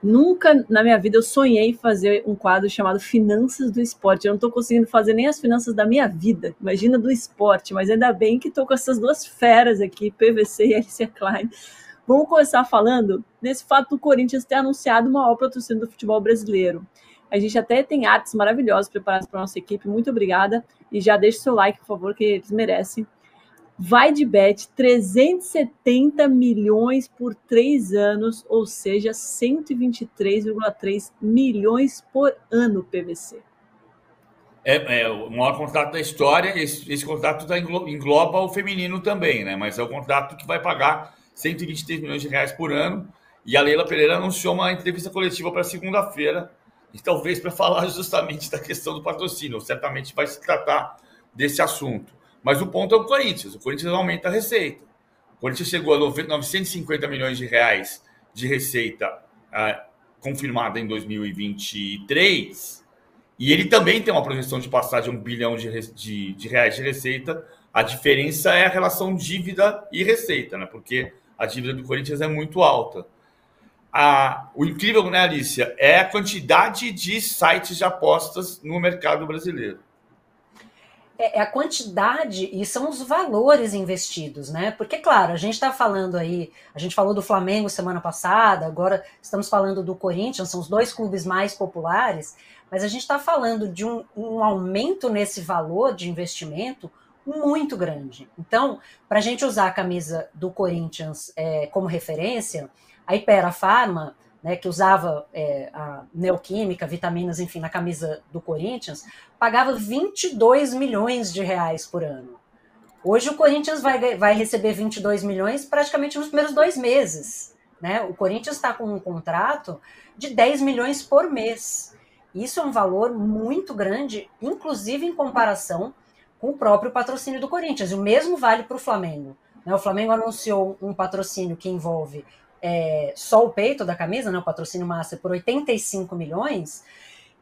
Nunca na minha vida eu sonhei em fazer um quadro chamado Finanças do Esporte. Eu não estou conseguindo fazer nem as finanças da minha vida, imagina do esporte, mas ainda bem que estou com essas duas feras aqui, PVC e Alicia Klein. Vamos começar falando desse fato do Corinthians ter anunciado o maior patrocínio do futebol brasileiro. A gente até tem artes maravilhosas preparadas para a nossa equipe, muito obrigada. E já deixa o seu like, por favor, que eles merecem. Vai de bet 370 milhões por 3 anos, ou seja, 123,3 milhões por ano, PVC. É o maior contrato da história. Esse contrato engloba o feminino também, né? Mas é o contrato que vai pagar 123 milhões de reais por ano. E a Leila Pereira anunciou uma entrevista coletiva para segunda-feira, e talvez para falar justamente da questão do patrocínio. Certamente vai se tratar desse assunto. Mas o ponto é o Corinthians. O Corinthians aumenta a receita. O Corinthians chegou a 950 milhões de reais de receita confirmada em 2023. E ele também tem uma projeção de passar de 1 bilhão de reais de receita. A diferença é a relação dívida e receita, né? Porque a dívida do Corinthians é muito alta. O incrível, né, Alicia, é a quantidade de sites de apostas no mercado brasileiro. É a quantidade e são os valores investidos, né? Porque, claro, a gente está falando aí, a gente falou do Flamengo semana passada, agora estamos falando do Corinthians, são os dois clubes mais populares, mas a gente está falando de um aumento nesse valor de investimento muito grande. Então, para a gente usar a camisa do Corinthians como referência, a Hypera Pharma, né, que usava a Neoquímica, vitaminas, enfim, na camisa do Corinthians, pagava 22 milhões de reais por ano. Hoje o Corinthians vai receber 22 milhões praticamente nos primeiros 2 meses. Né? O Corinthians está com um contrato de 10 milhões por mês. Isso é um valor muito grande, inclusive em comparação com o próprio patrocínio do Corinthians. E o mesmo vale para o Flamengo. Né? O Flamengo anunciou um patrocínio que envolve só o peito da camisa, né, o patrocínio master, por 85 milhões,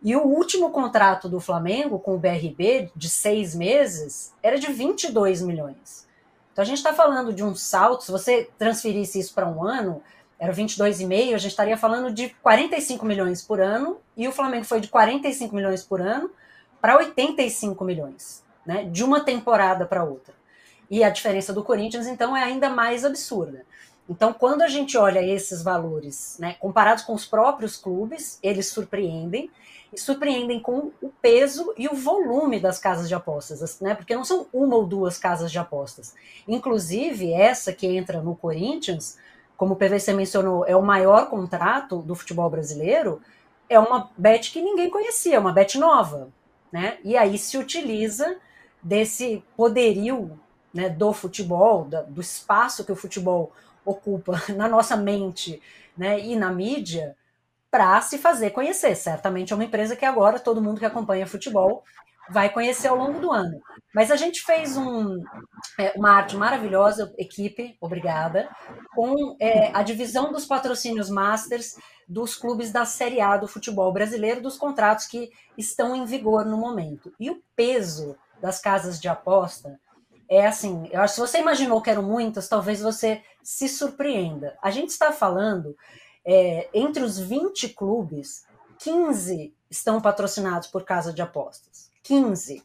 e o último contrato do Flamengo com o BRB, de 6 meses, era de 22 milhões. Então a gente está falando de um salto, se você transferisse isso para um ano, era 22,5, a gente estaria falando de 45 milhões por ano, e o Flamengo foi de 45 milhões por ano para 85 milhões, né, de uma temporada para outra. E a diferença do Corinthians, então, é ainda mais absurda. Então, quando a gente olha esses valores, né, comparados com os próprios clubes, eles surpreendem, e surpreendem com o peso e o volume das casas de apostas, né, porque não são uma ou duas casas de apostas. Inclusive, essa que entra no Corinthians, como o PVC mencionou, é o maior contrato do futebol brasileiro, é uma bet que ninguém conhecia, uma bet nova. Né? E aí se utiliza desse poderio, né, do futebol, do espaço que o futebol ocupa na nossa mente, né, e na mídia, para se fazer conhecer. Certamente é uma empresa que agora todo mundo que acompanha futebol vai conhecer ao longo do ano. Mas a gente fez uma arte maravilhosa, equipe, obrigada, com a divisão dos patrocínios masters dos clubes da Série A do futebol brasileiro, dos contratos que estão em vigor no momento. E o peso das casas de aposta é assim, eu acho que se você imaginou que eram muitas, talvez você se surpreenda. A gente está falando, entre os 20 clubes, 15 estão patrocinados por casa de apostas. 15,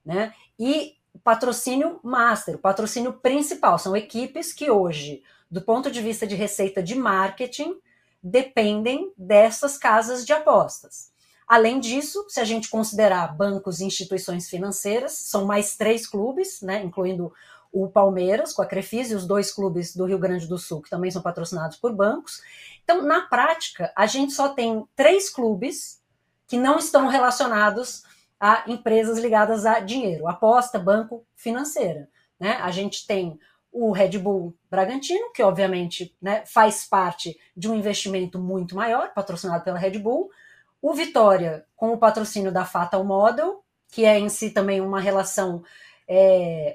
né? E patrocínio master, o patrocínio principal, são equipes que hoje, do ponto de vista de receita de marketing, dependem dessas casas de apostas. Além disso, se a gente considerar bancos e instituições financeiras, são mais 3 clubes, né, incluindo o Palmeiras, com a Crefisa, e os 2 clubes do Rio Grande do Sul, que também são patrocinados por bancos. Então, na prática, a gente só tem 3 clubes que não estão relacionados a empresas ligadas a dinheiro, aposta, banco, financeira. Né? A gente tem o Red Bull Bragantino, que obviamente, né, faz parte de um investimento muito maior, patrocinado pela Red Bull, o Vitória, com o patrocínio da Fatal Model, que é em si também uma relação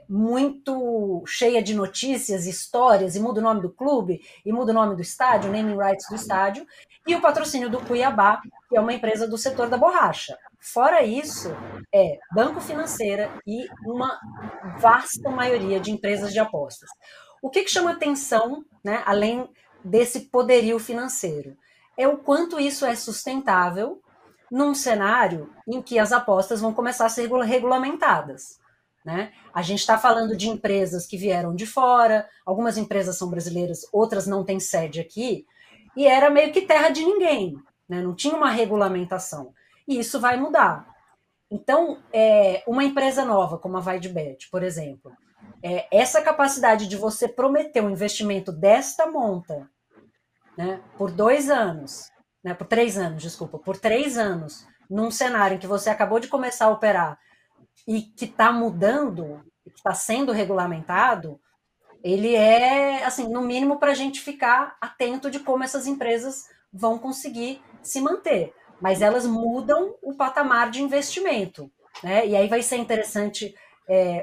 muito cheia de notícias, histórias, e muda o nome do clube, e muda o nome do estádio, naming rights do estádio, e o patrocínio do Cuiabá, que é uma empresa do setor da borracha. Fora isso, banco financeira e uma vasta maioria de empresas de apostas. O que chama atenção, né, além desse poderio financeiro? é o quanto isso é sustentável num cenário em que as apostas vão começar a ser regulamentadas. Né? A gente está falando de empresas que vieram de fora, algumas empresas são brasileiras, outras não têm sede aqui, e era meio que terra de ninguém, né? Não tinha uma regulamentação. E isso vai mudar. Então, uma empresa nova, como a VaidBet, por exemplo, essa capacidade de você prometer um investimento desta monta, né, por 2 anos, né, por 3 anos, desculpa, por 3 anos, num cenário em que você acabou de começar a operar e que está mudando, que está sendo regulamentado, ele é, assim, no mínimo para a gente ficar atento de como essas empresas vão conseguir se manter. Mas elas mudam o patamar de investimento, né? E aí vai ser interessante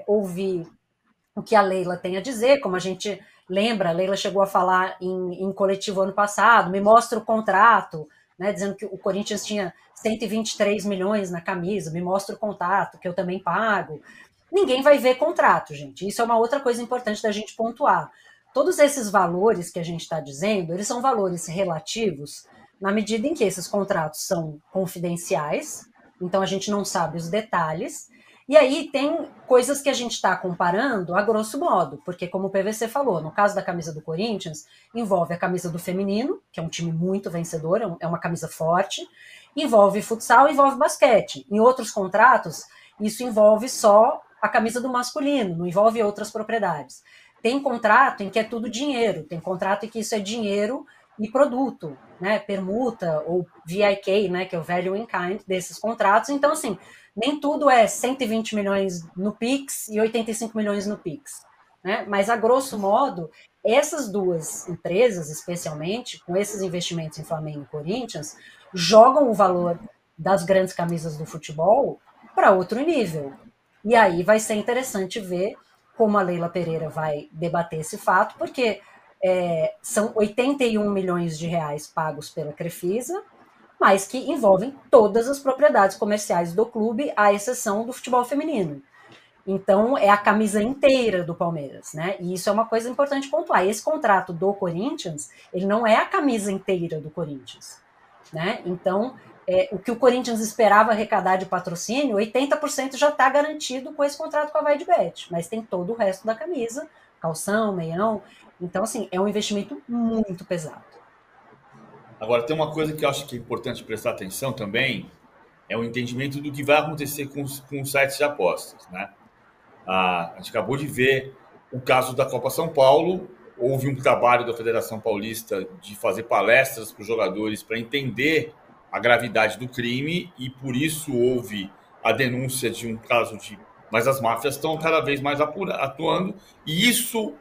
ouvir o que a Leila tem a dizer, como a gente lembra, a Leila chegou a falar em coletivo ano passado, me mostra o contrato, né, dizendo que o Corinthians tinha 123 milhões na camisa, me mostra o contrato, que eu também pago. Ninguém vai ver contrato, gente. Isso é uma outra coisa importante da gente pontuar. Todos esses valores que a gente está dizendo, eles são valores relativos na medida em que esses contratos são confidenciais, então a gente não sabe os detalhes, e aí tem coisas que a gente está comparando a grosso modo, porque como o PVC falou, no caso da camisa do Corinthians, envolve a camisa do feminino, que é um time muito vencedor, é uma camisa forte, envolve futsal, envolve basquete. Em outros contratos, isso envolve só a camisa do masculino, não envolve outras propriedades. Tem contrato em que é tudo dinheiro, tem contrato em que isso é dinheiro e produto, né, permuta ou VIK, né, que é o Value in Kind desses contratos. Então, assim, nem tudo é 120 milhões no Pix e 85 milhões no Pix, né? Mas, a grosso modo, essas duas empresas, especialmente, com esses investimentos em Flamengo e Corinthians, jogam o valor das grandes camisas do futebol para outro nível. E aí vai ser interessante ver como a Leila Pereira vai debater esse fato, porque são 81 milhões de reais pagos pela Crefisa, mas que envolvem todas as propriedades comerciais do clube, à exceção do futebol feminino. Então, é a camisa inteira do Palmeiras, né? E isso é uma coisa importante pontuar. Esse contrato do Corinthians, ele não é a camisa inteira do Corinthians, né? Então, o que o Corinthians esperava arrecadar de patrocínio, 80% já está garantido com esse contrato com a VaidBet, mas tem todo o resto da camisa, calção, meião. Então, assim, é um investimento muito pesado. Agora, tem uma coisa que eu acho que é importante prestar atenção também, é o entendimento do que vai acontecer com os sites de apostas, né? A gente acabou de ver o caso da Copa São Paulo, houve um trabalho da Federação Paulista de fazer palestras para os jogadores para entender a gravidade do crime e por isso houve a denúncia de um caso de... Mas as máfias estão cada vez mais atuando e isso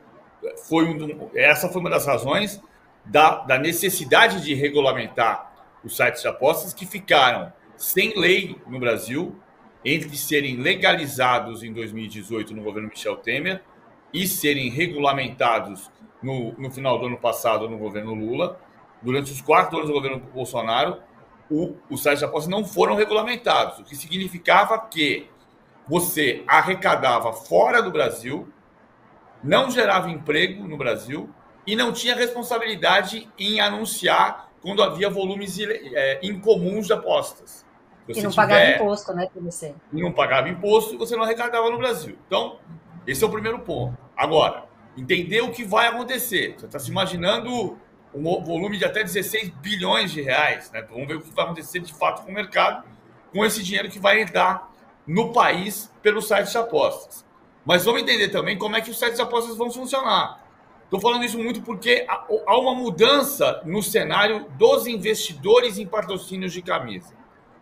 essa foi uma das razões da necessidade de regulamentar os sites de apostas que ficaram sem lei no Brasil, entre serem legalizados em 2018 no governo Michel Temer e serem regulamentados no final do ano passado no governo Lula. Durante os 4 anos do governo Bolsonaro, os sites de apostas não foram regulamentados, o que significava que você arrecadava fora do Brasil, não gerava emprego no Brasil e não tinha responsabilidade em anunciar quando havia volumes incomuns de apostas. E não pagava imposto, né, para você? E não pagava imposto e você não arrecadava no Brasil. Então, esse é o primeiro ponto. Agora, entender o que vai acontecer. Você está se imaginando um volume de até 16 bilhões de reais, né? Vamos ver o que vai acontecer de fato com o mercado, com esse dinheiro que vai entrar no país pelos sites de apostas. Mas vamos entender também como é que os sites de apostas vão funcionar. Estou falando isso muito porque há uma mudança no cenário dos investidores em patrocínios de camisa.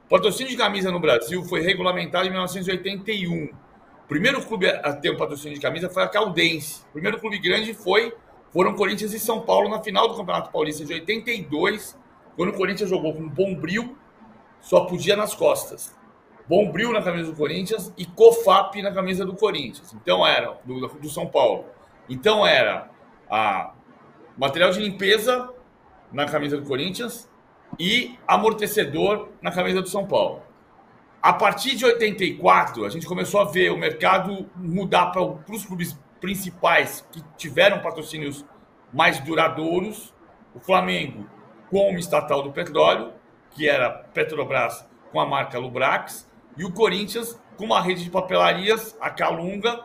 O patrocínio de camisa no Brasil foi regulamentado em 1981. O primeiro clube a ter um patrocínio de camisa foi a Caldense. O primeiro clube grande foram Corinthians e São Paulo na final do Campeonato Paulista de 82, quando o Corinthians jogou com Bombril, só podia nas costas. Bombril na camisa do Corinthians e Cofap na camisa do Corinthians. Então era do São Paulo. Então era material de limpeza na camisa do Corinthians e amortecedor na camisa do São Paulo. A partir de 84, a gente começou a ver o mercado mudar para os clubes principais que tiveram patrocínios mais duradouros. O Flamengo com uma estatal do petróleo, que era Petrobras com a marca Lubrax, e o Corinthians com uma rede de papelarias, a Calunga,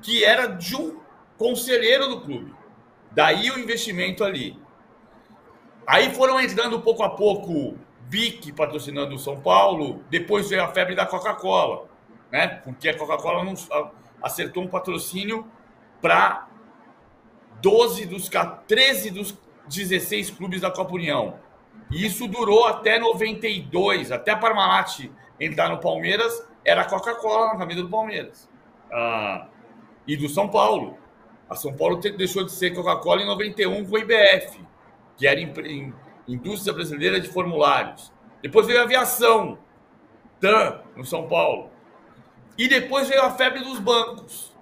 que era de um conselheiro do clube. Daí o investimento ali. Aí foram entrando pouco a pouco Bic patrocinando o São Paulo, depois veio a febre da Coca-Cola, né? Porque a Coca-Cola não acertou um patrocínio para 13 dos 16 clubes da Copa União. E isso durou até 92, até a Parmalat entrar no Palmeiras, era a Coca-Cola na camisa do Palmeiras. E do São Paulo. A São Paulo deixou de ser Coca-Cola em 91 com a IBF, que era Indústria Brasileira de Formulários. Depois veio a aviação, TAM, no São Paulo. E depois veio a febre dos bancos.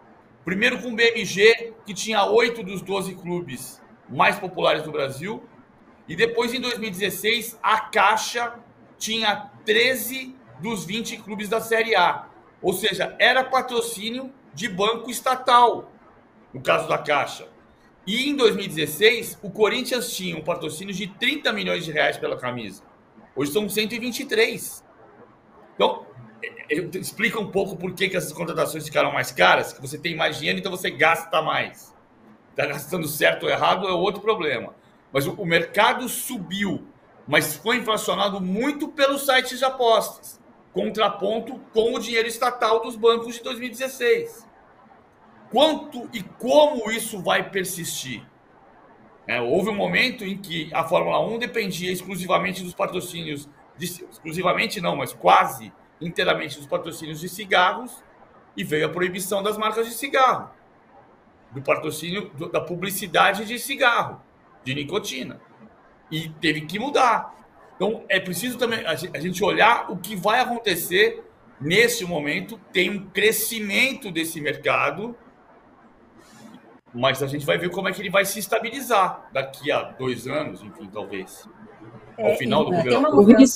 Primeiro com o BMG, que tinha 8 dos 12 clubes mais populares do Brasil. E depois, em 2016, a Caixa tinha 13 dos 20 clubes da Série A. Ou seja, era patrocínio de banco estatal, no caso da Caixa. E em 2016, o Corinthians tinha um patrocínio de 30 milhões de reais pela camisa. Hoje são 123. Então, explica um pouco por que essas contratações ficaram mais caras, que você tem mais dinheiro, então você gasta mais. Está gastando certo ou errado é outro problema. Mas o mercado subiu, mas foi inflacionado muito pelos sites de apostas. Contraponto com o dinheiro estatal dos bancos de 2016. Quanto e como isso vai persistir? Houve um momento em que a Fórmula 1 dependia exclusivamente dos patrocínios, exclusivamente não, mas quase inteiramente dos patrocínios de cigarros, e veio a proibição das marcas de cigarro, do patrocínio, da publicidade de cigarro, de nicotina. E teve que mudar. Então, é preciso também a gente olhar o que vai acontecer nesse momento. Tem um crescimento desse mercado, mas a gente vai ver como é que ele vai se estabilizar daqui a 2 anos, enfim, talvez. Ao final do governo.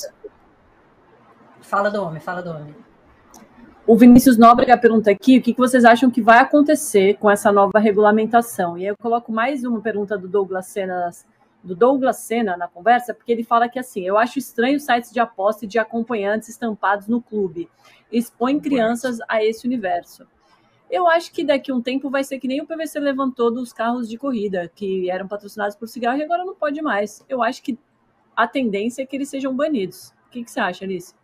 Fala do homem. O Vinícius Nóbrega pergunta aqui o que vocês acham que vai acontecer com essa nova regulamentação. E aí eu coloco mais uma pergunta do Douglas Sena na conversa, porque ele fala que assim, eu acho estranho sites de aposta e de acompanhantes estampados no clube. Expõem crianças a esse universo. Eu acho que daqui a um tempo vai ser que nem o PVC levantou dos carros de corrida, que eram patrocinados por cigarro e agora não pode mais. Eu acho que a tendência é que eles sejam banidos. O que você acha, Alice?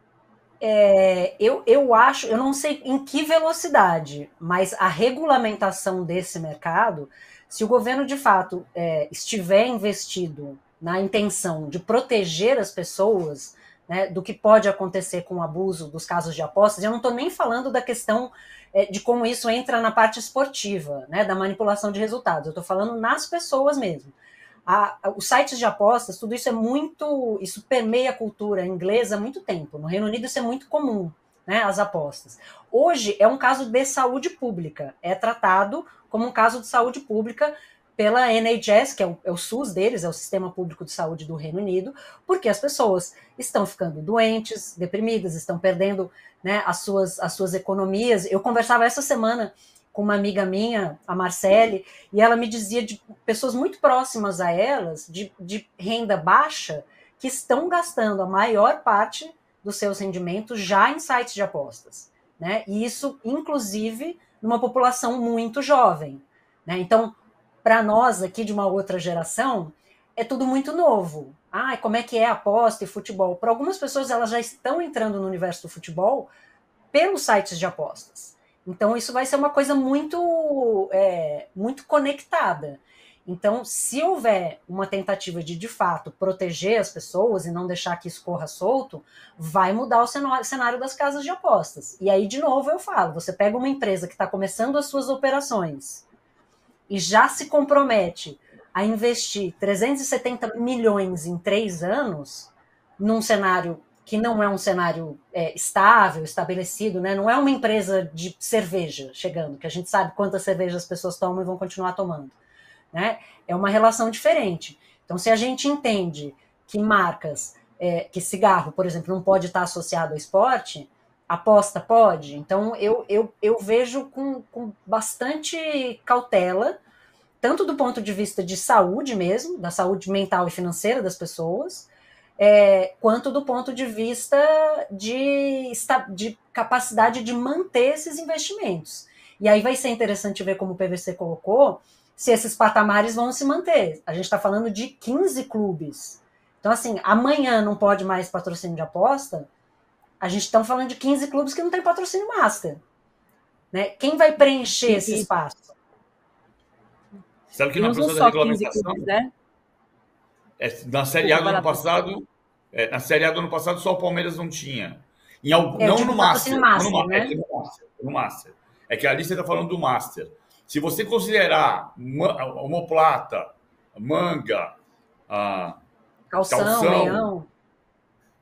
Eu acho, eu não sei em que velocidade, mas a regulamentação desse mercado, se o governo de fato estiver investido na intenção de proteger as pessoas, né, do que pode acontecer com o abuso dos casos de apostas, eu não estou nem falando da questão de como isso entra na parte esportiva, né, da manipulação de resultados, eu estou falando nas pessoas mesmo. Os sites de apostas, tudo isso isso permeia a cultura inglesa há muito tempo. No Reino Unido isso é muito comum, né, as apostas. Hoje é um caso de saúde pública, é tratado como um caso de saúde pública pela NHS, que é o SUS deles, é o Sistema Público de Saúde do Reino Unido, porque as pessoas estão ficando doentes, deprimidas, estão perdendo, né, as suas economias. Eu conversava essa semana com uma amiga minha, a Marcele, e ela me dizia de pessoas muito próximas a elas, de renda baixa, que estão gastando a maior parte dos seus rendimentos já em sites de apostas, né? E isso, inclusive, numa população muito jovem, né? Então, para nós aqui de uma outra geração, é tudo muito novo. Como é que é aposta e futebol? Para algumas pessoas, elas já estão entrando no universo do futebol pelos sites de apostas. Então, isso vai ser uma coisa muito conectada. Então, se houver uma tentativa de fato, proteger as pessoas e não deixar que isso corra solto, vai mudar o cenário das casas de apostas. E aí, de novo, eu falo, você pega uma empresa que está começando as suas operações e já se compromete a investir 370 milhões em 3 anos, num cenário que não é um cenário estável, estabelecido, né? Não é uma empresa de cerveja chegando, que a gente sabe quantas cervejas as pessoas tomam e vão continuar tomando, né? É uma relação diferente. Então, se a gente entende que marcas, que cigarro, por exemplo, não pode estar associado ao esporte, aposta pode. Então, eu vejo com bastante cautela tanto do ponto de vista de saúde mesmo, da saúde mental e financeira das pessoas, quanto do ponto de vista de capacidade de manter esses investimentos. E aí vai ser interessante ver como o PVC colocou, se esses patamares vão se manter. A gente está falando de 15 clubes. Então, assim, amanhã não pode mais patrocínio de aposta, a gente está falando de 15 clubes que não tem patrocínio master. Né? Quem vai preencher esse espaço? Sabe que no processo da regulamentação... Clubes, né? Na Série A do ano passado... na Série A do ano passado só o Palmeiras não tinha. Não no Master. Né? No Master. É que ali você está falando do Master. Se você considerar omoplata, manga, calção, leão,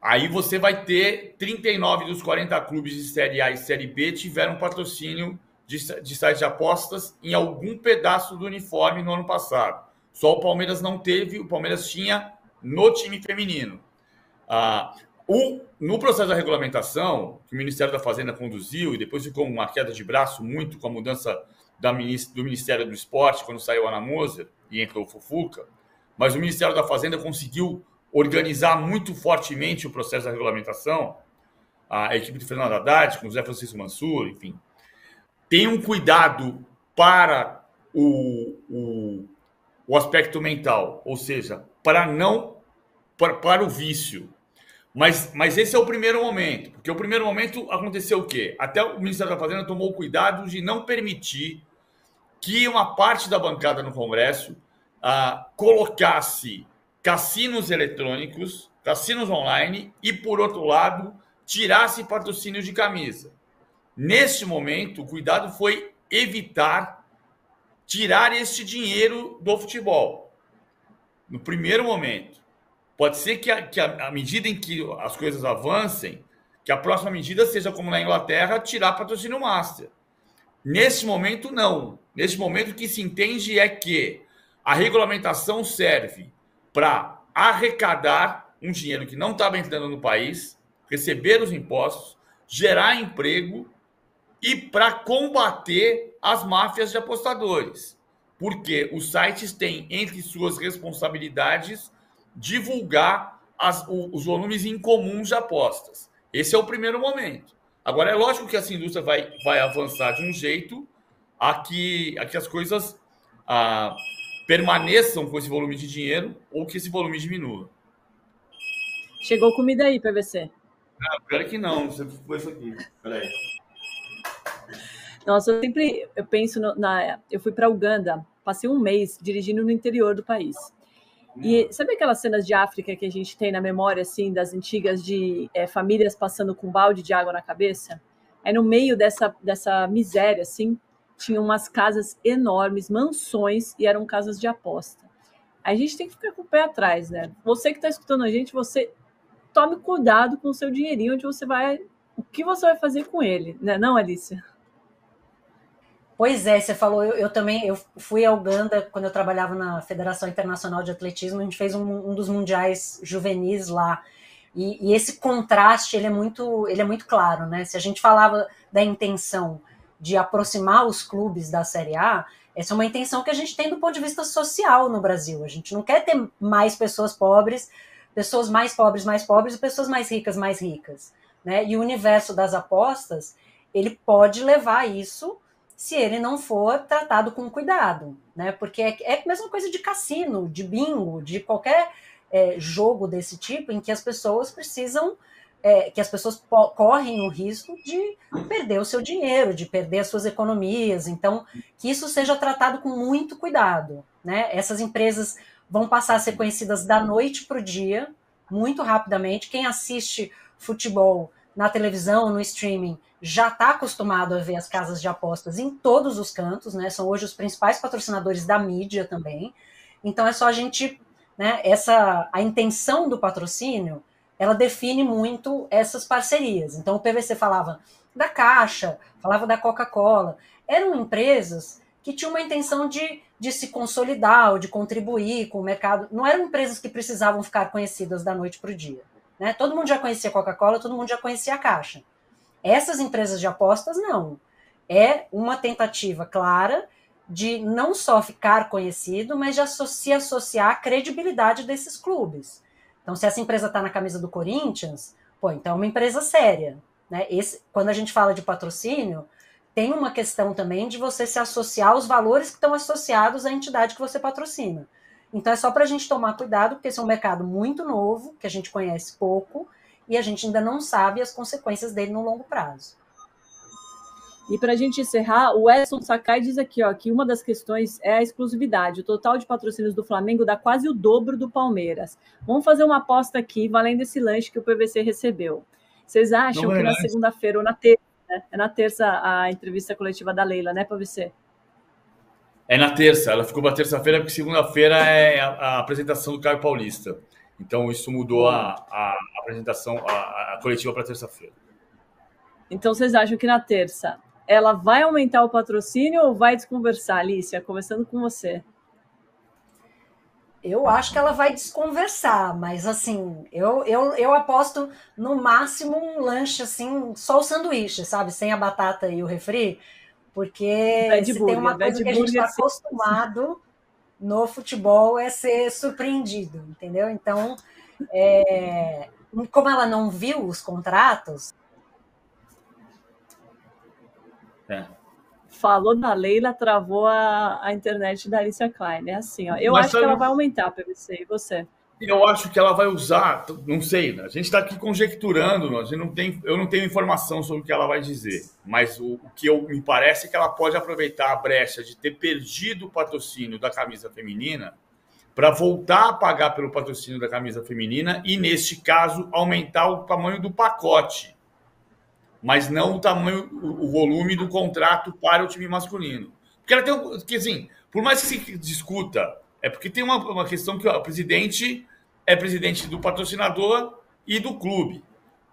aí você vai ter 39 dos 40 clubes de Série A e Série B tiveram patrocínio de site de apostas em algum pedaço do uniforme no ano passado. Só o Palmeiras não teve, o Palmeiras tinha no time feminino. No processo da regulamentação, que o Ministério da Fazenda conduziu, e depois ficou uma queda de braço muito com a mudança do Ministério do Esporte, quando saiu a Ana Moser e entrou o Fufuca, mas o Ministério da Fazenda conseguiu organizar muito fortemente o processo da regulamentação, a equipe de Fernando Haddad, com o Zé Francisco Mansur, enfim. Tem um cuidado para o aspecto mental, ou seja, para o vício. Mas esse é o primeiro momento, porque o primeiro momento aconteceu o quê? Até o Ministério da Fazenda tomou o cuidado de não permitir que uma parte da bancada no Congresso colocasse cassinos eletrônicos, cassinos online e, por outro lado, tirasse patrocínio de camisa. Neste momento, o cuidado foi tirar este dinheiro do futebol. No primeiro momento. Pode ser que à medida em que as coisas avancem, que a próxima medida seja, como na Inglaterra, tirar patrocínio master. Nesse momento, não. Nesse momento, o que se entende é que a regulamentação serve para arrecadar um dinheiro que não estava entrando no país, receber os impostos, gerar emprego e para combater as máfias de apostadores. Porque os sites têm, entre suas responsabilidades, divulgar os volumes incomuns de apostas. Esse é o primeiro momento. Agora, é lógico que essa indústria vai avançar de um jeito a que as coisas permaneçam com esse volume de dinheiro ou que esse volume diminua. Chegou comida aí, PVC? Pior que não. Você foi isso aqui. Peraí. Nossa, eu penso eu fui para Uganda, passei um mês dirigindo no interior do país. E sabe aquelas cenas de África que a gente tem na memória, assim, das antigas de famílias passando com um balde de água na cabeça? Aí no meio dessa miséria, assim, tinham umas casas enormes, mansões, e eram casas de aposta. A gente tem que ficar com o pé atrás, né? Você que está escutando a gente, você tome cuidado com o seu dinheirinho, o que você vai fazer com ele, né? Não, Alicia? Pois é, você falou, eu fui a Uganda quando eu trabalhava na Federação Internacional de Atletismo, a gente fez um dos mundiais juvenis lá, e esse contraste, ele é muito claro, né? Se a gente falava da intenção de aproximar os clubes da Série A, essa é uma intenção que a gente tem do ponto de vista social no Brasil, a gente não quer ter mais pessoas pobres, pessoas mais pobres e pessoas mais ricas, né? E o universo das apostas, ele pode levar isso se ele não for tratado com cuidado, né? Porque é a mesma coisa de cassino, de bingo, de qualquer jogo desse tipo, em que as pessoas precisam, que as pessoas correm o risco de perder o seu dinheiro, de perder as suas economias. Então, que isso seja tratado com muito cuidado, né? Essas empresas vão passar a ser conhecidas da noite para o dia, muito rapidamente. Quem assiste futebol na televisão, no streaming, já está acostumado a ver as casas de apostas em todos os cantos, né? São hoje os principais patrocinadores da mídia também. Então é só a gente, né? A intenção do patrocínio, ela define muito essas parcerias. Então o PVC falava da Caixa, falava da Coca-Cola. Eram empresas que tinham uma intenção de se consolidar ou de contribuir com o mercado. Não eram empresas que precisavam ficar conhecidas da noite para o dia, né? Todo mundo já conhecia a Coca-Cola, todo mundo já conhecia a Caixa. Essas empresas de apostas, não. É uma tentativa clara de não só ficar conhecido, mas de se associar à credibilidade desses clubes. Então, se essa empresa está na camisa do Corinthians, pô, então é uma empresa séria, né? Quando a gente fala de patrocínio, tem uma questão também de você se associar aos valores que estão associados à entidade que você patrocina. Então, é só para a gente tomar cuidado, porque esse é um mercado muito novo, que a gente conhece pouco, e a gente ainda não sabe as consequências dele no longo prazo. E para a gente encerrar, o Edson Sakai diz aqui, ó, que uma das questões é a exclusividade. O total de patrocínios do Flamengo dá quase o dobro do Palmeiras. Vamos fazer uma aposta aqui, valendo esse lanche que o PVC recebeu. Vocês acham que na segunda-feira ou na terça, né? É na terça a entrevista coletiva da Leila, né, PVC? É na terça. Ela ficou para terça-feira, porque segunda-feira é a apresentação do Caio Paulista. Então, isso mudou a apresentação, a coletiva para terça-feira. Então, vocês acham que na terça ela vai aumentar o patrocínio ou vai desconversar, Alicia? Começando com você. Eu acho que ela vai desconversar, mas assim, eu aposto no máximo um lanche assim, só o sanduíche, sabe? Sem a batata e o refri, porque se tem uma coisa que a gente está acostumado no futebol é ser surpreendido, entendeu? Então, como ela não viu os contratos... Falou da Leila, travou a internet da Alicia Klein. É assim, ó. Eu acho que ela vai aumentar a PVC. E você? Eu acho que ela vai usar, não sei, a gente está aqui conjecturando, eu não tenho informação sobre o que ela vai dizer, mas o que me parece é que ela pode aproveitar a brecha de ter perdido o patrocínio da camisa feminina para voltar a pagar pelo patrocínio da camisa feminina e, neste caso, aumentar o tamanho do pacote, mas não o volume do contrato para o time masculino. Porque ela tem, porque, assim, por mais que se discuta, é porque tem uma questão que o presidente é presidente do patrocinador e do clube.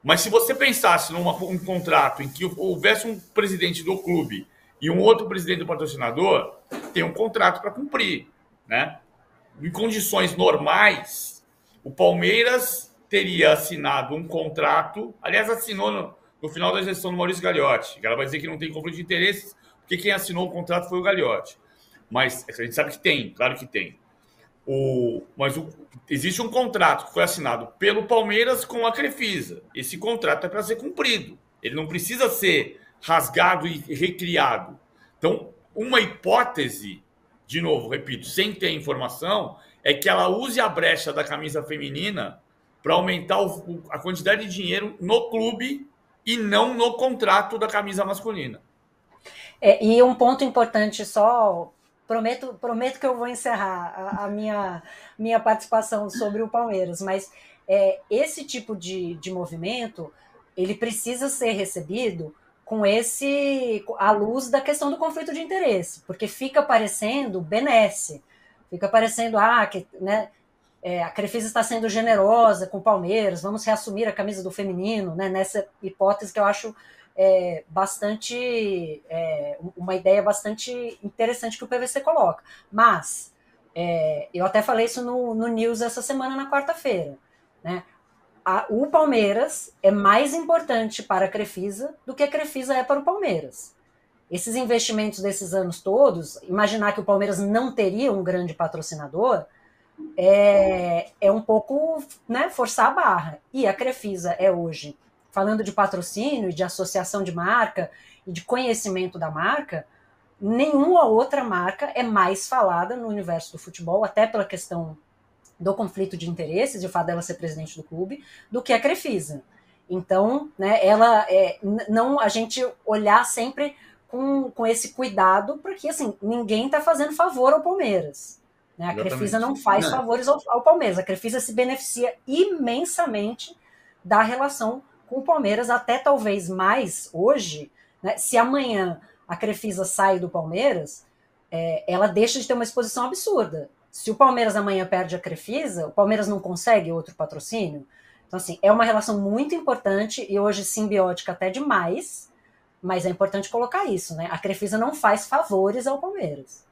Mas se você pensasse num contrato em que houvesse um presidente do clube e um outro presidente do patrocinador, tem um contrato para cumprir, né? Em condições normais, o Palmeiras teria assinado um contrato, aliás, assinou no final da gestão do Maurício Gagliotti, que ela vai dizer que não tem conflito de interesses, porque quem assinou o contrato foi o Gagliotti. Mas a gente sabe que tem, claro que tem. Existe um contrato que foi assinado pelo Palmeiras com a Crefisa. Esse contrato é para ser cumprido. Ele não precisa ser rasgado e recriado. Então, uma hipótese, de novo, repito, sem ter informação, é que ela use a brecha da camisa feminina para aumentar a quantidade de dinheiro no clube e não no contrato da camisa masculina. E um ponto importante só... Prometo que eu vou encerrar a minha participação sobre o Palmeiras, mas esse tipo de movimento, ele precisa ser recebido à luz da questão do conflito de interesse, porque fica parecendo benesse, fica parecendo né, a Crefisa está sendo generosa com o Palmeiras, vamos reassumir a camisa do feminino, né, nessa hipótese que eu acho uma ideia bastante interessante que o PVC coloca. Mas eu até falei isso no News essa semana, na quarta-feira, né? O Palmeiras é mais importante para a Crefisa do que a Crefisa é para o Palmeiras. Esses investimentos desses anos todos, imaginar que o Palmeiras não teria um grande patrocinador é um pouco, né, forçar a barra. E a Crefisa é hoje, falando de patrocínio, de associação de marca e de conhecimento da marca, nenhuma outra marca é mais falada no universo do futebol, até pela questão do conflito de interesses e o fato dela ser presidente do clube, do que a Crefisa. Então, né, não a gente olhar sempre com esse cuidado, porque assim, ninguém está fazendo favor ao Palmeiras. Né? A Crefisa não faz favores ao Palmeiras. A Crefisa se beneficia imensamente da relação com o Palmeiras, até talvez mais hoje, né? Se amanhã a Crefisa sai do Palmeiras, ela deixa de ter uma exposição absurda. Se o Palmeiras amanhã perde a Crefisa, o Palmeiras não consegue outro patrocínio. Então, assim, é uma relação muito importante e hoje simbiótica até demais, mas é importante colocar isso, né? A Crefisa não faz favores ao Palmeiras.